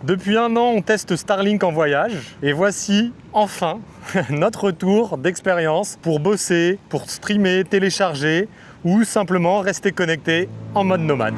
Depuis un an, on teste Starlink en voyage et voici enfin notre retour d'expérience pour bosser, pour streamer, télécharger ou simplement rester connecté en mode nomade.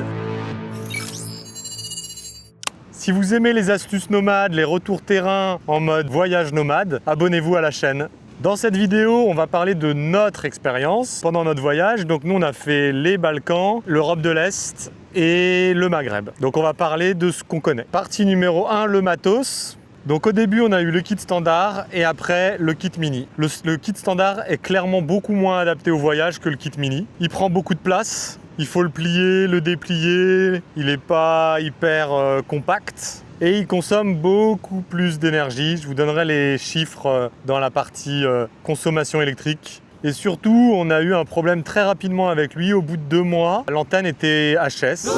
Si vous aimez les astuces nomades, les retours terrain en mode voyage nomade, abonnez-vous à la chaîne. Dans cette vidéo, on va parler de notre expérience pendant notre voyage. Donc nous, on a fait les Balkans, l'Europe de l'Est et le Maghreb. Donc on va parler de ce qu'on connaît. Partie numéro 1, le matos. Donc au début, on a eu le kit standard et après le kit mini. Le kit standard est clairement beaucoup moins adapté au voyage que le kit mini. Il prend beaucoup de place. Il faut le plier, le déplier. Il n'est pas hyper compact. Et il consomme beaucoup plus d'énergie. Je vous donnerai les chiffres dans la partie consommation électrique. Et surtout, on a eu un problème très rapidement avec lui. Au bout de 2 mois, l'antenne était HS.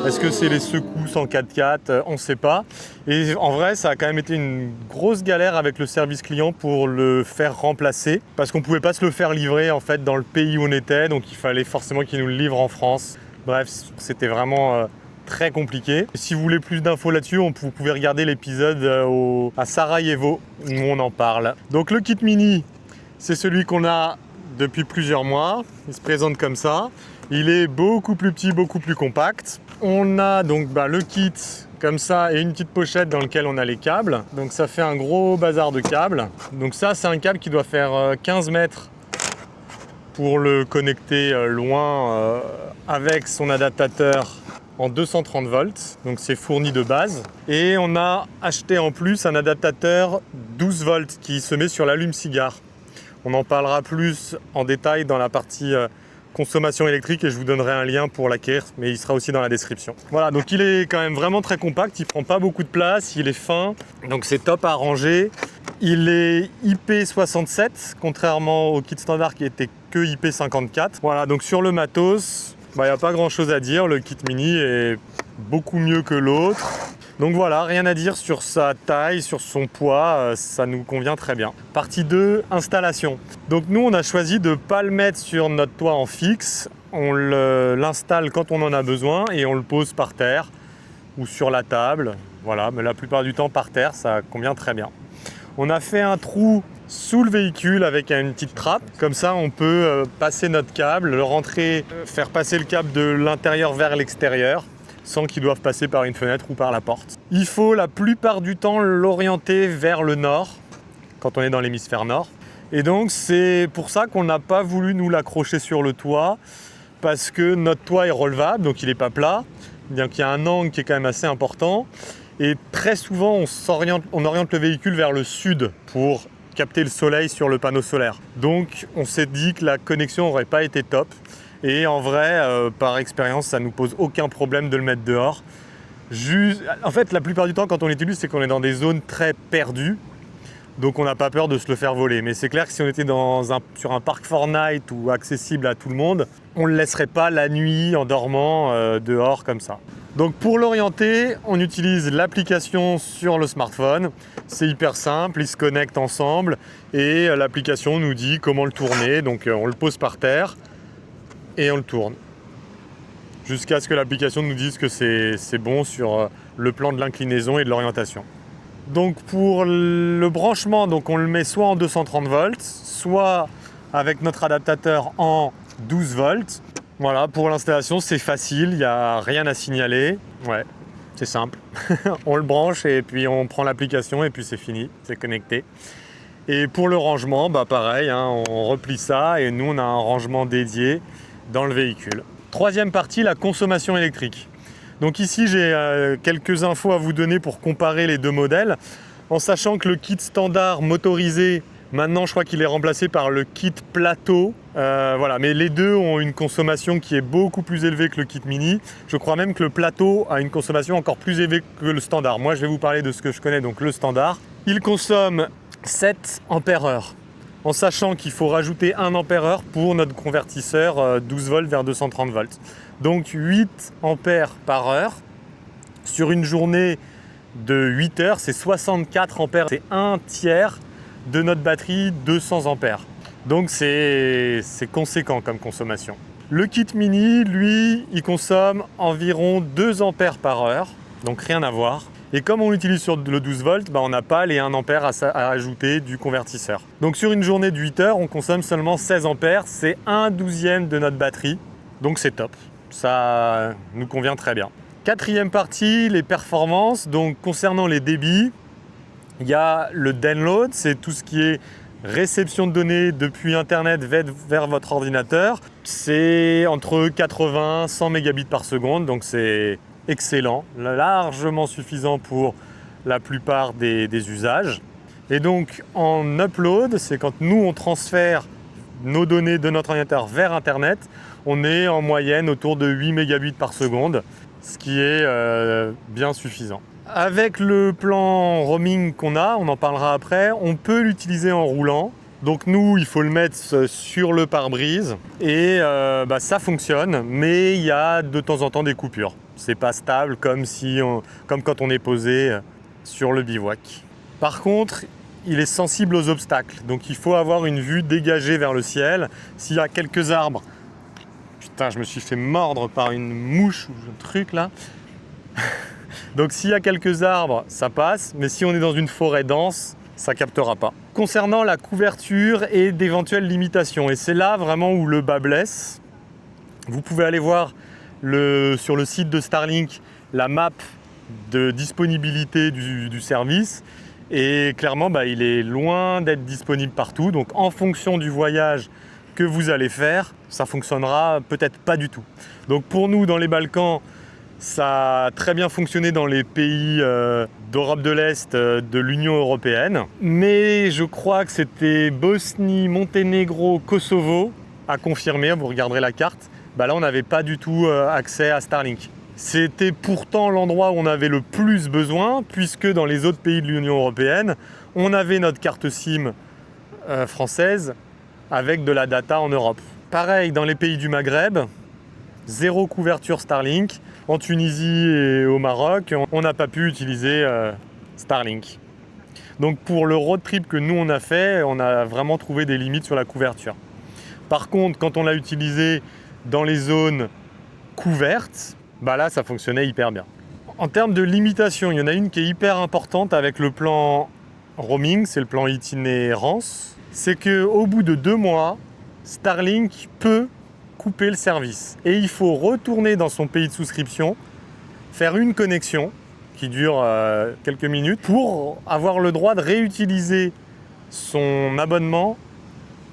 Est-ce que c'est les secousses en 4x4 On ne sait pas. Et en vrai, ça a quand même été une grosse galère avec le service client pour le faire remplacer. Parce qu'on ne pouvait pas se le faire livrer en fait dans le pays où on était. Donc il fallait forcément qu'il nous le livre en France. Bref, c'était vraiment très compliqué. Si vous voulez plus d'infos là-dessus, vous pouvez regarder l'épisode à Sarajevo où on en parle. Donc le kit mini, c'est celui qu'on a depuis plusieurs mois. Il se présente comme ça. Il est beaucoup plus petit, beaucoup plus compact. On a donc le kit comme ça et une petite pochette dans laquelle on a les câbles. Donc ça fait un gros bazar de câbles. Donc ça, c'est un câble qui doit faire 15 mètres pour le connecter loin avec son adaptateur en 230 volts, donc c'est fourni de base. Et on a acheté en plus un adaptateur 12 volts qui se met sur l'allume-cigare. On en parlera plus en détail dans la partie consommation électrique et je vous donnerai un lien pour l'acquérir, mais il sera aussi dans la description. Voilà, donc il est quand même vraiment très compact, il prend pas beaucoup de place, il est fin, donc c'est top à ranger. Il est IP67, contrairement au kit standard qui était que IP54. Voilà, donc sur le matos, il n'y a pas grand chose à dire, le kit mini est beaucoup mieux que l'autre. Donc voilà, rien à dire sur sa taille, sur son poids, ça nous convient très bien. Partie 2, installation. Donc nous, on a choisi de ne pas le mettre sur notre toit en fixe. On l'installe quand on en a besoin et on le pose par terre ou sur la table. Voilà, mais la plupart du temps par terre, ça convient très bien. On a fait un trou sous le véhicule avec une petite trappe. Comme ça, on peut passer notre câble, le rentrer, faire passer le câble de l'intérieur vers l'extérieur sans qu'ils doivent passer par une fenêtre ou par la porte. Il faut la plupart du temps l'orienter vers le nord quand on est dans l'hémisphère nord. Et donc, c'est pour ça qu'on n'a pas voulu nous l'accrocher sur le toit parce que notre toit est relevable, donc il n'est pas plat. Donc il y a un angle qui est quand même assez important. Et très souvent, on oriente le véhicule vers le sud pour capter le soleil sur le panneau solaire. Donc on s'est dit que la connexion n'aurait pas été top. Et en vrai, par expérience, ça ne nous pose aucun problème de le mettre dehors. En fait, la plupart du temps, quand on l'utilise, c'est qu'on est dans des zones très perdues. Donc on n'a pas peur de se le faire voler. Mais c'est clair que si on était sur un parc Fortnite ou accessible à tout le monde, on ne le laisserait pas la nuit en dormant dehors comme ça. Donc pour l'orienter, on utilise l'application sur le smartphone. C'est hyper simple, ils se connectent ensemble et l'application nous dit comment le tourner. Donc on le pose par terre et on le tourne. Jusqu'à ce que l'application nous dise que c'est bon sur le plan de l'inclinaison et de l'orientation. Donc pour le branchement, donc on le met soit en 230 volts, soit avec notre adaptateur en 12 volts. Voilà, pour l'installation, c'est facile, il n'y a rien à signaler. Ouais, c'est simple. On le branche et puis on prend l'application et puis c'est fini, c'est connecté. Et pour le rangement, pareil, on replie ça et nous, on a un rangement dédié dans le véhicule. Troisième partie, la consommation électrique. Donc ici, j'ai quelques infos à vous donner pour comparer les deux modèles, en sachant que le kit standard motorisé, maintenant, je crois qu'il est remplacé par le kit plateau. Voilà, mais les deux ont une consommation qui est beaucoup plus élevée que le kit mini. Je crois même que le plateau a une consommation encore plus élevée que le standard. Moi, je vais vous parler de ce que je connais, donc le standard. Il consomme 7 ampères-heure, en sachant qu'il faut rajouter 1 ampère-heure pour notre convertisseur 12 volts vers 230 volts. Donc 8 ampères par heure sur une journée de 8 heures, c'est 64 ampères. C'est un tiers de notre batterie 200 ampères. Donc c'est conséquent comme consommation. Le kit mini, lui, il consomme environ 2 ampères par heure, donc rien à voir. Et comme on l'utilise sur le 12 volts, on n'a pas les 1 ampère à ajouter du convertisseur. Donc sur une journée de 8 heures, on consomme seulement 16 ampères, c'est 1/12 de notre batterie. Donc c'est top, ça nous convient très bien. Quatrième partie, les performances. Donc concernant les débits, il y a le download, c'est tout ce qui est réception de données depuis Internet vers votre ordinateur. C'est entre 80 et 100 mégabits par seconde, donc c'est excellent, largement suffisant pour la plupart des usages. Et donc en upload, c'est quand nous on transfère nos données de notre ordinateur vers Internet, on est en moyenne autour de 8 mégabits par seconde, ce qui est bien suffisant. Avec le plan roaming qu'on a, on en parlera après, on peut l'utiliser en roulant. Donc nous, il faut le mettre sur le pare-brise et ça fonctionne, mais il y a de temps en temps des coupures. C'est pas stable comme quand on est posé sur le bivouac. Par contre, il est sensible aux obstacles, donc il faut avoir une vue dégagée vers le ciel. S'il y a quelques arbres, putain, je me suis fait mordre par une mouche ou un truc là. Donc s'il y a quelques arbres, ça passe, mais si on est dans une forêt dense, ça captera pas. Concernant la couverture et d'éventuelles limitations, et c'est là vraiment où le bas blesse, vous pouvez aller voir sur le site de Starlink la map de disponibilité du service, et clairement il est loin d'être disponible partout, donc en fonction du voyage que vous allez faire, ça fonctionnera peut-être pas du tout. Donc pour nous dans les Balkans, ça a très bien fonctionné dans les pays d'Europe de l'Est, de l'Union européenne. Mais je crois que c'était Bosnie, Monténégro, Kosovo, à confirmer, vous regarderez la carte. Là, on n'avait pas du tout accès à Starlink. C'était pourtant l'endroit où on avait le plus besoin, puisque dans les autres pays de l'Union européenne, on avait notre carte SIM française avec de la data en Europe. Pareil, dans les pays du Maghreb, zéro couverture Starlink. En Tunisie et au Maroc, on n'a pas pu utiliser Starlink. Donc pour le road trip que nous on a fait, on a vraiment trouvé des limites sur la couverture. Par contre, quand on l'a utilisé dans les zones couvertes, là ça fonctionnait hyper bien. En termes de limitation, il y en a une qui est hyper importante avec le plan roaming, c'est le plan itinérance. C'est qu'au bout de 2 mois, Starlink peut couper le service. Et il faut retourner dans son pays de souscription, faire une connexion qui dure quelques minutes pour avoir le droit de réutiliser son abonnement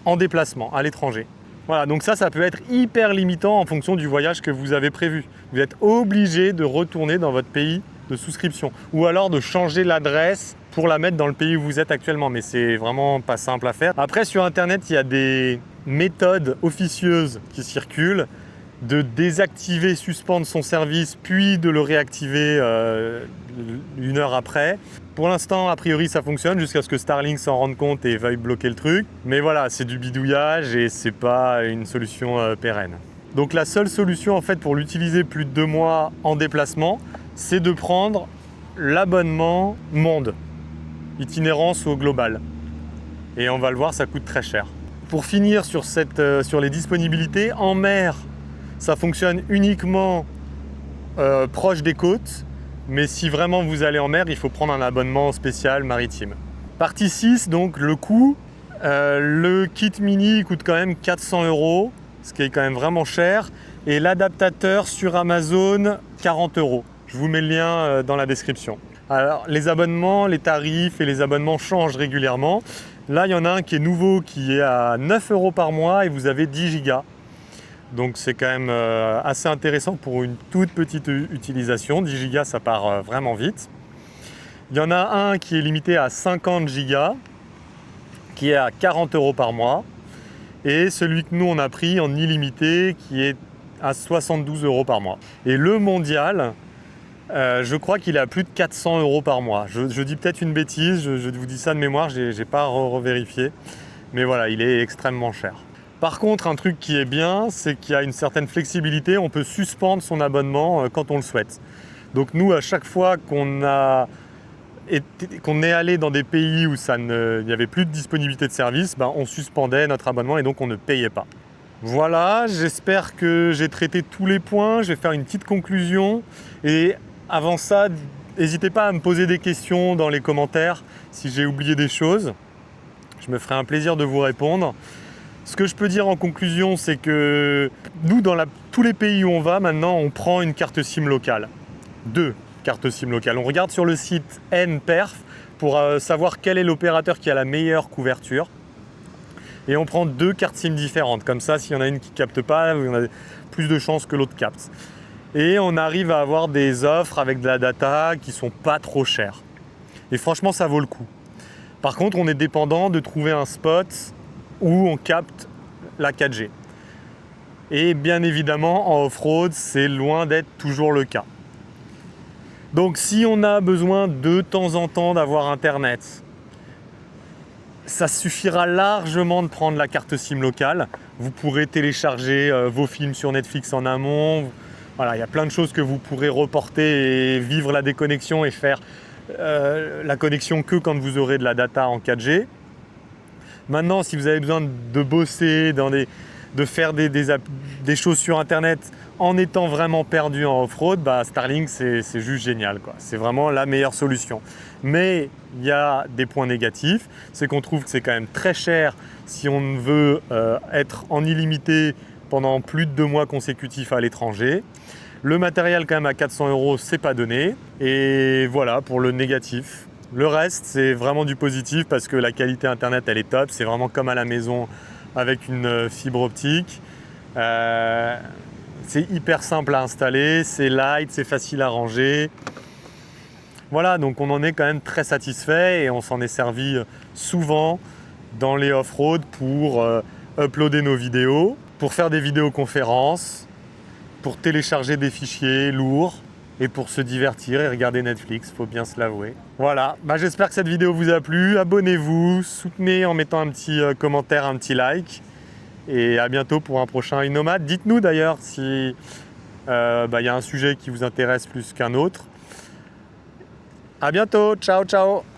en déplacement à l'étranger. Voilà, donc ça peut être hyper limitant en fonction du voyage que vous avez prévu. Vous êtes obligé de retourner dans votre pays de souscription ou alors de changer l'adresse pour la mettre dans le pays où vous êtes actuellement, mais c'est vraiment pas simple à faire. Après, sur Internet, il y a des méthode officieuse qui circule, de désactiver, suspendre son service, puis de le réactiver 1 heure après. Pour l'instant, a priori, ça fonctionne jusqu'à ce que Starlink s'en rende compte et veuille bloquer le truc. Mais voilà, c'est du bidouillage et c'est pas une solution pérenne. Donc la seule solution en fait pour l'utiliser plus de 2 mois en déplacement, c'est de prendre l'abonnement monde, itinérance au global. Et on va le voir, ça coûte très cher. Pour finir sur les disponibilités, en mer, ça fonctionne uniquement proche des côtes, mais si vraiment vous allez en mer, il faut prendre un abonnement spécial maritime. Partie 6, donc le coût, le kit mini coûte quand même 400 €, ce qui est quand même vraiment cher, et l'adaptateur sur Amazon, 40 €. Je vous mets le lien dans la description. Alors les abonnements, les tarifs et les abonnements changent régulièrement. Là, il y en a un qui est nouveau, qui est à 9 € par mois et vous avez 10 gigas. Donc c'est quand même assez intéressant pour une toute petite utilisation. 10 gigas, ça part vraiment vite. Il y en a un qui est limité à 50 gigas, qui est à 40 € par mois. Et celui que nous, on a pris en illimité, qui est à 72 € par mois. Et le mondial, je crois qu'il est à plus de 400 € par mois. Je dis peut-être une bêtise, je vous dis ça de mémoire, je n'ai pas revérifié. Mais voilà, il est extrêmement cher. Par contre, un truc qui est bien, c'est qu'il y a une certaine flexibilité. On peut suspendre son abonnement quand on le souhaite. Donc nous, à chaque fois qu'on est allé dans des pays où il n'y avait plus de disponibilité de service, on suspendait notre abonnement et donc on ne payait pas. Voilà, j'espère que j'ai traité tous les points. Je vais faire une petite conclusion. Et avant ça, N'hésitez pas à me poser des questions dans les commentaires si j'ai oublié des choses. Je me ferai un plaisir de vous répondre. Ce que je peux dire en conclusion, c'est que nous, dans tous les pays où on va, maintenant, on prend une carte SIM locale. 2 cartes SIM locales. On regarde sur le site nperf pour savoir quel est l'opérateur qui a la meilleure couverture. Et on prend 2 cartes SIM différentes. Comme ça, s'il y en a une qui ne capte pas, on a plus de chances que l'autre capte. Et on arrive à avoir des offres avec de la data qui ne sont pas trop chères. Et franchement, ça vaut le coup. Par contre, on est dépendant de trouver un spot où on capte la 4G. Et bien évidemment, en off-road, c'est loin d'être toujours le cas. Donc si on a besoin de temps en temps d'avoir Internet, ça suffira largement de prendre la carte SIM locale. Vous pourrez télécharger vos films sur Netflix en amont. Voilà, il y a plein de choses que vous pourrez reporter et vivre la déconnexion et faire la connexion que quand vous aurez de la data en 4G. Maintenant, si vous avez besoin de bosser, de faire des choses sur Internet en étant vraiment perdu en off-road, Starlink, c'est juste génial, quoi. C'est vraiment la meilleure solution. Mais il y a des points négatifs, c'est qu'on trouve que c'est quand même très cher si on veut être en illimité pendant plus de 2 mois consécutifs à l'étranger. Le matériel quand même à 400 €, c'est pas donné. Et voilà pour le négatif. Le reste, c'est vraiment du positif parce que la qualité Internet, elle est top. C'est vraiment comme à la maison avec une fibre optique. C'est hyper simple à installer, c'est light, c'est facile à ranger. Voilà, donc on en est quand même très satisfait et on s'en est servi souvent dans les off-road pour uploader nos vidéos, pour faire des vidéoconférences, pour télécharger des fichiers lourds et pour se divertir et regarder Netflix, faut bien se l'avouer. Voilà, j'espère que cette vidéo vous a plu. Abonnez-vous, soutenez en mettant un petit commentaire, un petit like. Et à bientôt pour un prochain iNomade. Dites-nous d'ailleurs si y a un sujet qui vous intéresse plus qu'un autre. À bientôt, ciao ciao.